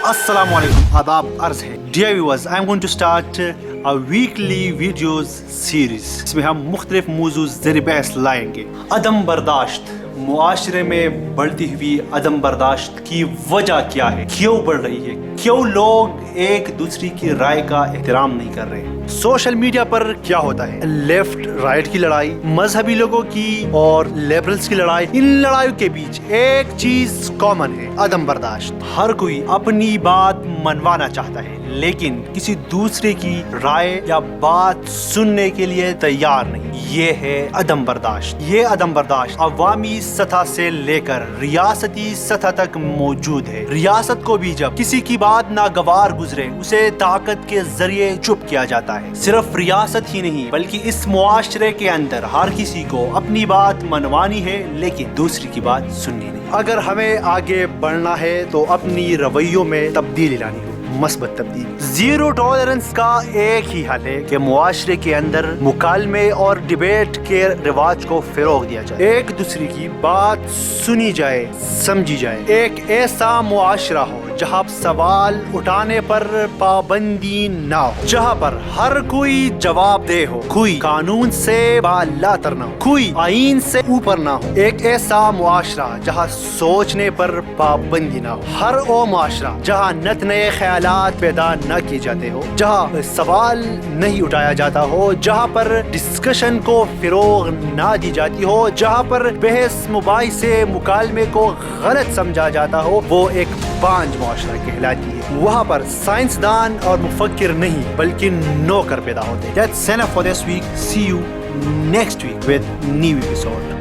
السلام علیکم، آداب عرض ہے. Dear viewers, I am going to start a weekly videos series. اس میں ہم مختلف موضوع زیر بحث لائیں گے. عدم برداشت، معاشرے میں بڑھتی ہوئی عدم برداشت کی وجہ کیا ہے، کیوں بڑھ رہی ہے، کیوں لوگ ایک دوسرے کی رائے کا احترام نہیں کر رہے. سوشل میڈیا پر کیا ہوتا ہے، لیفٹ رائٹ کی لڑائی، مذہبی لوگوں کی اور لیبرلز کی لڑائی. ان لڑائیوں کے بیچ ایک چیز کامن ہے، عدم برداشت. ہر کوئی اپنی بات منوانا چاہتا ہے لیکن کسی دوسرے کی رائے یا بات سننے کے لیے تیار نہیں. یہ ہے عدم برداشت. یہ عدم برداشت عوامی سطح سے لے کر ریاستی سطح تک موجود ہے. ریاست کو بھی جب کسی کی بات ناگوار گزرے اسے طاقت کے ذریعے چپ کیا جاتا ہے. صرف ریاست ہی نہیں بلکہ اس معاشرے کے اندر ہر کسی کو اپنی بات منوانی ہے لیکن دوسری کی بات سننی نہیں. اگر ہمیں آگے بڑھنا ہے تو اپنی رویوں میں تبدیلی لانی ہوگی، مثبت تبدیلی. زیرو ٹالرنس کا ایک ہی حل ہے کہ معاشرے کے اندر مکالمے اور ڈیبیٹ کے رواج کو فروغ دیا جائے، ایک دوسرے کی بات سنی جائے، سمجھی جائے. ایک ایسا معاشرہ ہو جہاں سوال اٹھانے پر پابندی نہ ہو، جہاں پر ہر کوئی جواب دہ ہو، کوئی قانون سے بالاتر نہ ہو، کوئی آئین سے اوپر نہ ہو. ایک ایسا معاشرہ جہاں سوچنے پر پابندی نہ ہو. ہر وہ معاشرہ جہاں نت نئے خیالات پیدا نہ کیے جاتے ہو، جہاں سوال نہیں اٹھایا جاتا ہو، جہاں پر ڈسکشن کو فروغ نہ دی جاتی ہو، جہاں پر بحث مباحثے مکالمے کو غلط سمجھا جاتا ہو، وہ ایک بانج معاشرہ کہلاتی ہے. وہاں پر سائنسدان اور مفکر نہیں بلکہ نوکر پیدا ہوتے ہیں. That's enough for this week. See you next week with new episode.